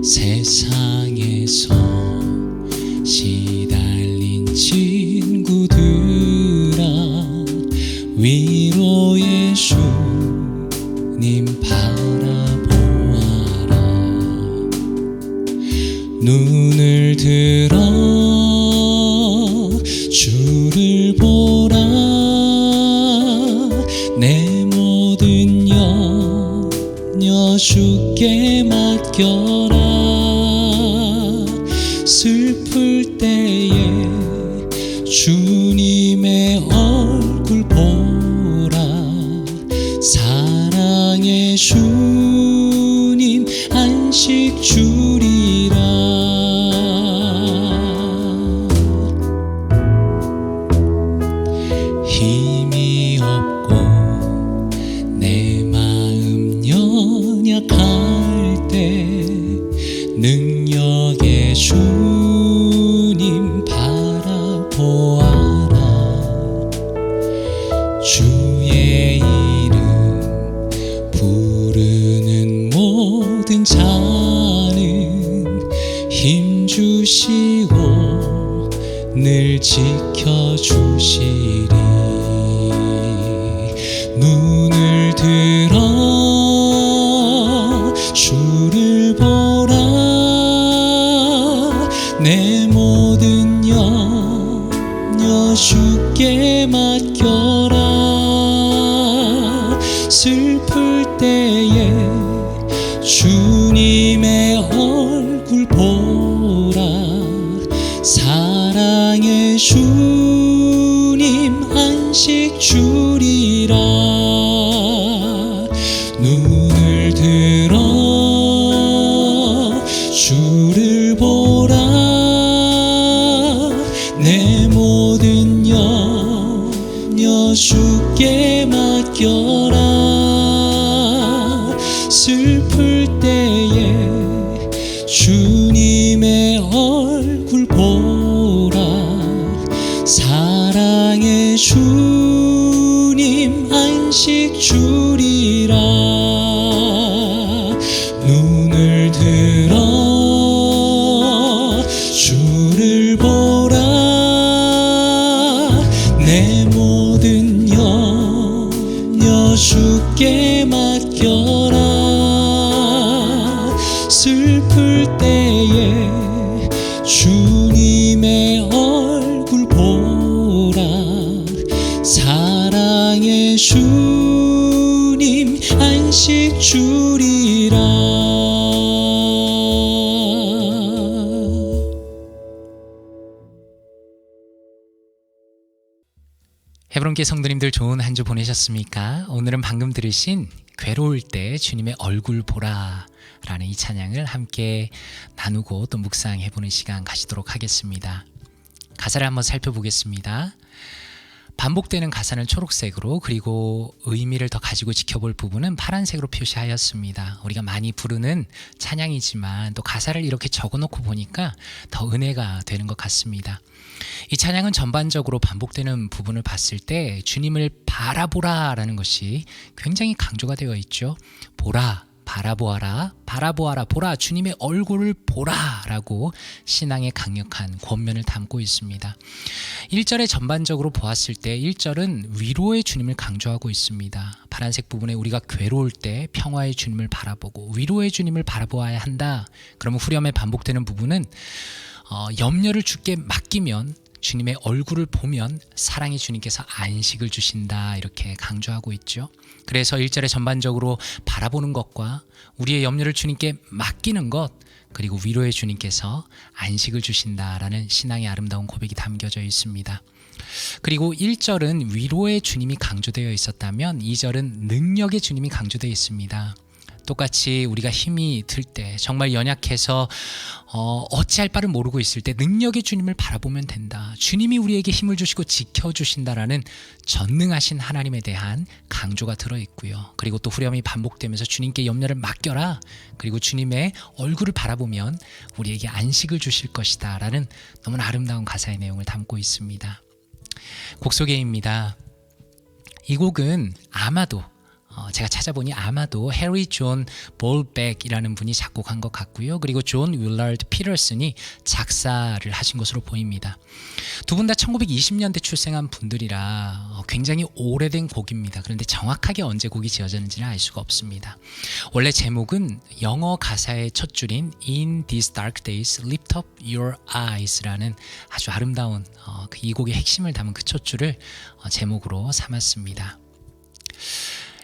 세상에서 시달린 친구들아, 위로의 주님 바라보아라. 눈을 들어 주를 보라. 내 모든 염려 주께 맡겨라. 슬플 때에 주님의 얼굴 보라. 사랑의 주님 안식 주리라. 힘이 없고 내 마음 연약할 때 능력의 주님 바라보아라. 주의 이름 부르는 모든 자는 힘 주시고 늘 지켜주시리. 눈을 들어 주를 보라. 내 모든 염려 주께 맡겨라. 슬플 때에 주님의 얼굴 보라. 사랑의 주님 안식 주리라. 눈을 들어 주를 보라. 내 모든 염려 주께 맡겨라. 슬플 때에 주님의 얼굴 보라. 사랑의 주님 안식 주리라. 눈을 들어 주를 보라. 내 모든 염려 주께 맡겨라. 슬플 때에 주님의 얼굴 보라. 사랑의 주님 안식 주리라. 헤브론교회 성도님들 좋은 한 주 보내셨습니까? 오늘은 방금 들으신 괴로울 때 주님의 얼굴 보라 라는 이 찬양을 함께 나누고 또 묵상해보는 시간 가지도록 하겠습니다. 가사를 한번 살펴보겠습니다. 반복되는 가사는 초록색으로, 그리고 의미를 더 가지고 지켜볼 부분은 파란색으로 표시하였습니다. 우리가 많이 부르는 찬양이지만 또 가사를 이렇게 적어놓고 보니까 더 은혜가 되는 것 같습니다. 이 찬양은 전반적으로 반복되는 부분을 봤을 때 주님을 바라보라 라는 것이 굉장히 강조가 되어 있죠. 보라, 바라보아라, 바라보아라, 보라, 주님의 얼굴을 보라 라고 신앙의 강력한 권면을 담고 있습니다. 1절에 전반적으로 보았을 때 1절은 위로의 주님을 강조하고 있습니다. 파란색 부분에 우리가 괴로울 때 평화의 주님을 바라보고 위로의 주님을 바라보아야 한다. 그러면 후렴에 반복되는 부분은 염려를 주께 맡기면, 주님의 얼굴을 보면 사랑의 주님께서 안식을 주신다, 이렇게 강조하고 있죠. 그래서 1절에 전반적으로 바라보는 것과 우리의 염려를 주님께 맡기는 것, 그리고 위로의 주님께서 안식을 주신다라는 신앙의 아름다운 고백이 담겨져 있습니다. 그리고 1절은 위로의 주님이 강조되어 있었다면 2절은 능력의 주님이 강조되어 있습니다. 똑같이 우리가 힘이 들 때, 정말 연약해서 어찌할 바를 모르고 있을 때 능력의 주님을 바라보면 된다. 주님이 우리에게 힘을 주시고 지켜주신다라는 전능하신 하나님에 대한 강조가 들어있고요. 그리고 또 후렴이 반복되면서 주님께 염려를 맡겨라. 그리고 주님의 얼굴을 바라보면 우리에게 안식을 주실 것이다 라는 너무나 아름다운 가사의 내용을 담고 있습니다. 곡 소개입니다. 이 곡은 아마도 제가 찾아보니 아마도 해리 존 볼백이라는 분이 작곡한 것 같고요. 그리고 존 윌라드 피터슨이 작사를 하신 것으로 보입니다. 두 분 다 1920년대 출생한 분들이라 굉장히 오래된 곡입니다. 그런데 정확하게 언제 곡이 지어졌는지는 알 수가 없습니다. 원래 제목은 영어 가사의 첫 줄인 In these dark days, lift up your eyes라는 아주 아름다운 이 곡의 핵심을 담은 그 첫 줄을 제목으로 삼았습니다.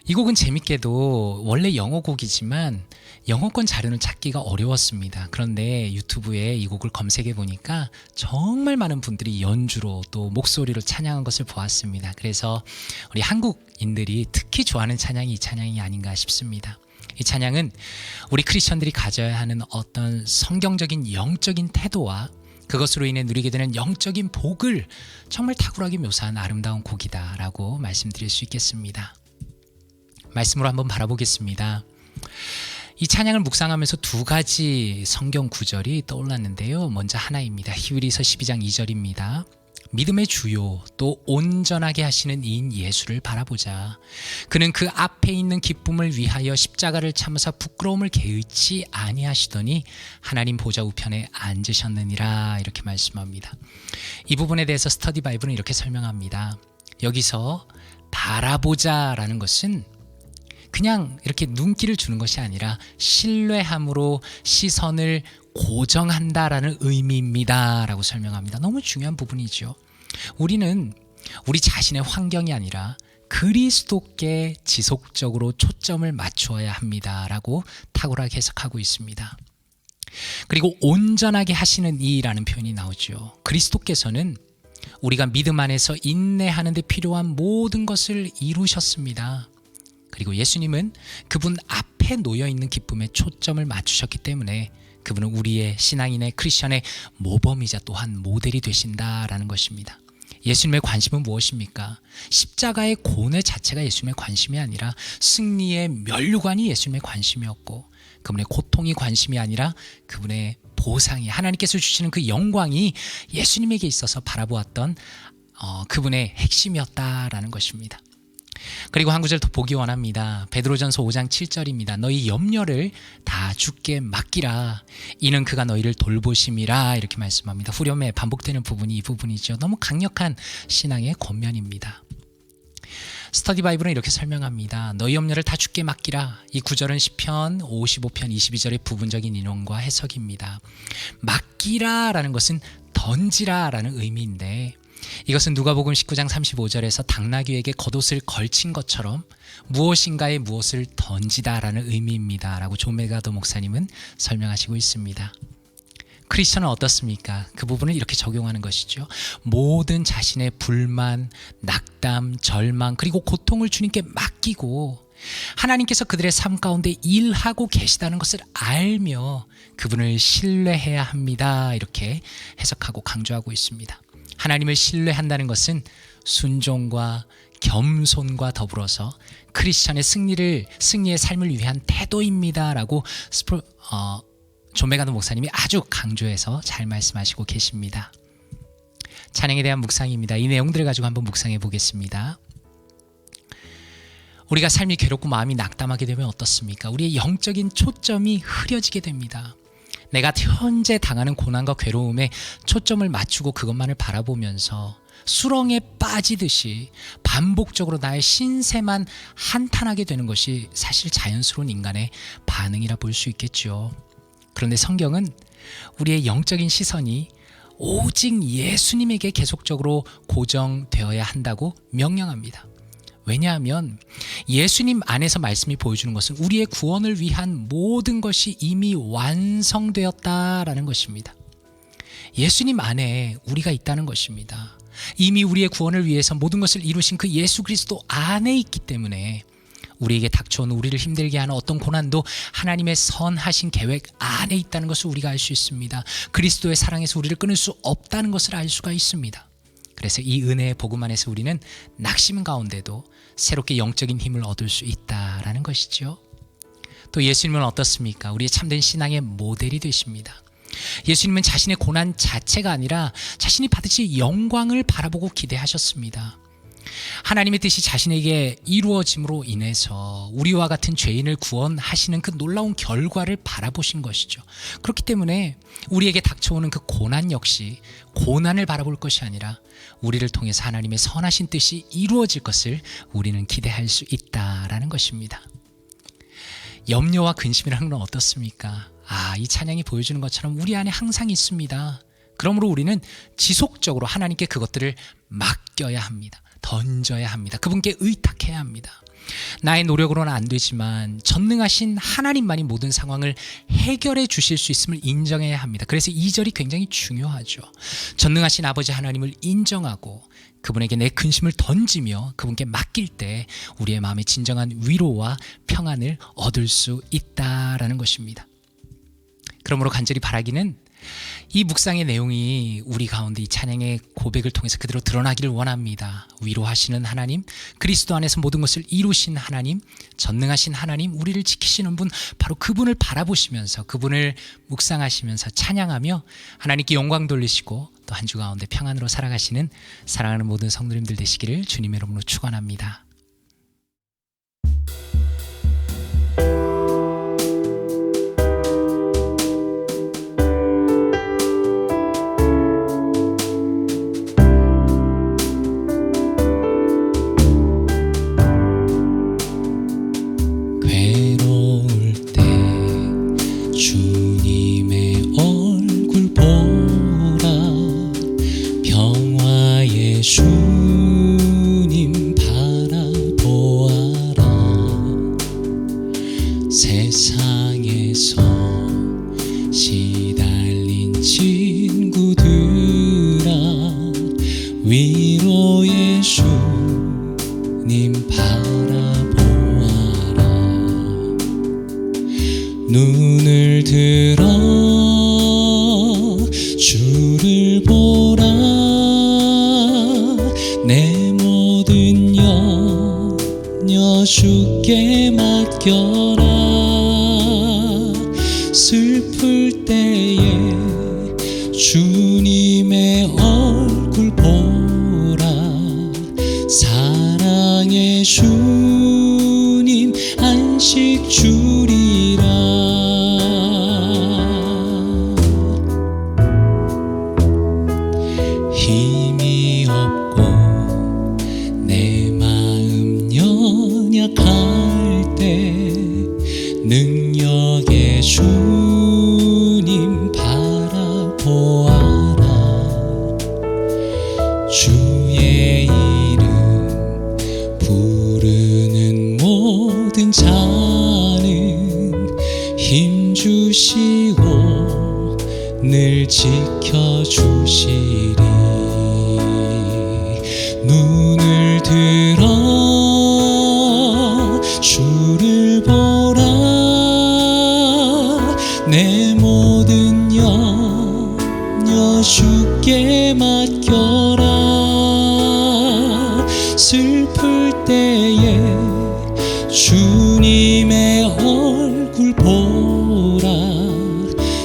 이 곡은 재밌게도 원래 영어 곡이지만 영어권 자료는 찾기가 어려웠습니다. 그런데 유튜브에 이 곡을 검색해 보니까 정말 많은 분들이 연주로 또 목소리로 찬양한 것을 보았습니다. 그래서 우리 한국인들이 특히 좋아하는 찬양이 이 찬양이 아닌가 싶습니다. 이 찬양은 우리 크리스천들이 가져야 하는 어떤 성경적인 영적인 태도와 그것으로 인해 누리게 되는 영적인 복을 정말 탁월하게 묘사한 아름다운 곡이다라고 말씀드릴 수 있겠습니다. 말씀으로 한번 바라보겠습니다. 이 찬양을 묵상하면서 두 가지 성경 구절이 떠올랐는데요. 먼저 하나입니다. 히브리서 12장 2절입니다. 믿음의 주요 또 온전하게 하시는 이인 예수를 바라보자. 그는 그 앞에 있는 기쁨을 위하여 십자가를 참으사 부끄러움을 개의치 아니하시더니 하나님 보좌 우편에 앉으셨느니라. 이렇게 말씀합니다. 이 부분에 대해서 스터디 바이블은 이렇게 설명합니다. 여기서 바라보자라는 것은 그냥 이렇게 눈길을 주는 것이 아니라 신뢰함으로 시선을 고정한다라는 의미입니다 라고 설명합니다. 너무 중요한 부분이죠. 우리는 우리 자신의 환경이 아니라 그리스도께 지속적으로 초점을 맞추어야 합니다 라고 탁월하게 해석하고 있습니다. 그리고 온전하게 하시는 이라는 표현이 나오죠. 그리스도께서는 우리가 믿음 안에서 인내하는 데 필요한 모든 것을 이루셨습니다. 그리고 예수님은 그분 앞에 놓여있는 기쁨에 초점을 맞추셨기 때문에 그분은 우리의 신앙인의 크리스천의 모범이자 또한 모델이 되신다라는 것입니다. 예수님의 관심은 무엇입니까? 십자가의 고뇌 자체가 예수님의 관심이 아니라 승리의 면류관이 예수님의 관심이었고 그분의 고통이 관심이 아니라 그분의 보상이 하나님께서 주시는 그 영광이 예수님에게 있어서 바라보았던 그분의 핵심이었다라는 것입니다. 그리고 한 구절 더 보기 원합니다. 베드로전서 5장 7절입니다. 너희 염려를 다 주께 맡기라. 이는 그가 너희를 돌보심이라. 이렇게 말씀합니다. 후렴에 반복되는 부분이 이 부분이죠. 너무 강력한 신앙의 권면입니다. 스터디 바이블은 이렇게 설명합니다. 너희 염려를 다 주께 맡기라. 이 구절은 시편 55편 22절의 부분적인 인용과 해석입니다. 맡기라라는 것은 던지라라는 의미인데 이것은 누가복음 19장 35절에서 당나귀에게 겉옷을 걸친 것처럼 무엇인가에 무엇을 던지다라는 의미입니다 라고 존 메가더 목사님은 설명하시고 있습니다. 크리스천은 어떻습니까? 그 부분을 이렇게 적용하는 것이죠. 모든 자신의 불만, 낙담, 절망 그리고 고통을 주님께 맡기고 하나님께서 그들의 삶 가운데 일하고 계시다는 것을 알며 그분을 신뢰해야 합니다. 이렇게 해석하고 강조하고 있습니다. 하나님을 신뢰한다는 것은 순종과 겸손과 더불어서 크리스천의 승리의 삶을 위한 태도입니다라고 존 메가더 목사님이 아주 강조해서 잘 말씀하시고 계십니다. 찬양에 대한 묵상입니다. 이 내용들을 가지고 한번 묵상해 보겠습니다. 우리가 삶이 괴롭고 마음이 낙담하게 되면 어떻습니까? 우리의 영적인 초점이 흐려지게 됩니다. 내가 현재 당하는 고난과 괴로움에 초점을 맞추고 그것만을 바라보면서 수렁에 빠지듯이 반복적으로 나의 신세만 한탄하게 되는 것이 사실 자연스러운 인간의 반응이라 볼 수 있겠죠. 그런데 성경은 우리의 영적인 시선이 오직 예수님에게 계속적으로 고정되어야 한다고 명령합니다. 왜냐하면 예수님 안에서 말씀이 보여주는 것은 우리의 구원을 위한 모든 것이 이미 완성되었다라는 것입니다. 예수님 안에 우리가 있다는 것입니다. 이미 우리의 구원을 위해서 모든 것을 이루신 그 예수 그리스도 안에 있기 때문에 우리에게 닥쳐온 우리를 힘들게 하는 어떤 고난도 하나님의 선하신 계획 안에 있다는 것을 우리가 알 수 있습니다. 그리스도의 사랑에서 우리를 끊을 수 없다는 것을 알 수가 있습니다. 그래서 이 은혜의 복음 안에서 우리는 낙심 가운데도 새롭게 영적인 힘을 얻을 수 있다라는 것이죠. 또 예수님은 어떻습니까? 우리의 참된 신앙의 모델이 되십니다. 예수님은 자신의 고난 자체가 아니라 자신이 받으실 영광을 바라보고 기대하셨습니다. 하나님의 뜻이 자신에게 이루어짐으로 인해서 우리와 같은 죄인을 구원하시는 그 놀라운 결과를 바라보신 것이죠. 그렇기 때문에 우리에게 닥쳐오는 그 고난 역시 고난을 바라볼 것이 아니라 우리를 통해서 하나님의 선하신 뜻이 이루어질 것을 우리는 기대할 수 있다라는 것입니다. 염려와 근심이라는 건 어떻습니까? 이 찬양이 보여주는 것처럼 우리 안에 항상 있습니다. 그러므로 우리는 지속적으로 하나님께 그것들을 맡겨야 합니다. 던져야 합니다. 그분께 의탁해야 합니다. 나의 노력으로는 안 되지만 전능하신 하나님만이 모든 상황을 해결해 주실 수 있음을 인정해야 합니다. 그래서 2절이 굉장히 중요하죠. 전능하신 아버지 하나님을 인정하고 그분에게 내 근심을 던지며 그분께 맡길 때 우리의 마음에 진정한 위로와 평안을 얻을 수 있다라는 것입니다. 그러므로 간절히 바라기는 이 묵상의 내용이 우리 가운데 이 찬양의 고백을 통해서 그대로 드러나기를 원합니다. 위로하시는 하나님, 그리스도 안에서 모든 것을 이루신 하나님, 전능하신 하나님, 우리를 지키시는 분, 바로 그분을 바라보시면서 그분을 묵상하시면서 찬양하며 하나님께 영광 돌리시고 또 한 주 가운데 평안으로 살아가시는 사랑하는 모든 성도님들 되시기를 주님의 이름으로 축원합니다. 주님 바라보아라. 세상에서 시달린 친구들아, 위로의 주님 바라보아라. 눈을 들어 주를 보라. 내 모든 염려 주께 맡겨라. 슬플 때에 주님의 얼굴 보라. 사랑의 주님 안식 주리라. 힘이 없고 내 마음 연약할 때 능력의 주님 바라보아라. 주의 이름 부르는 모든 자는 힘 주시고 늘 지켜주시리. 눈을 들어 주를 보라. 내 모든 염려 주께 맡겨라. 슬플 때에 주님의 얼굴 보라.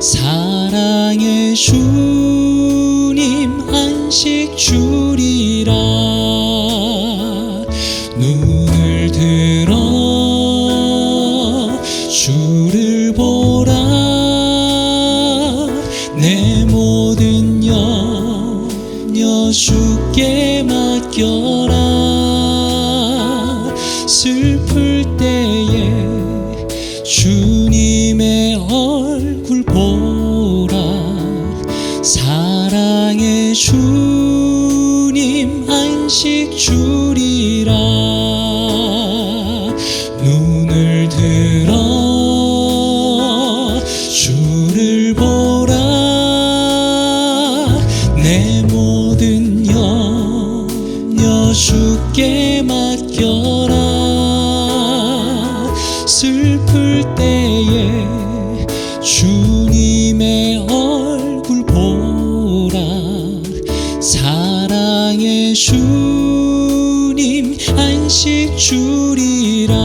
사랑의 주님 안식 주리라. 눈을 들어 주를 보라. 내 모든 염려 주께 맡겨라. 슬플 때에 주님의 얼굴 보라. 사랑의 주님 안식 주리라. 눈을 들어 주를 보라. 내 모든 염려 주께 맡겨라. 슬플 때에 주님의 얼굴 보라. 사랑의 주님 안식 주리라.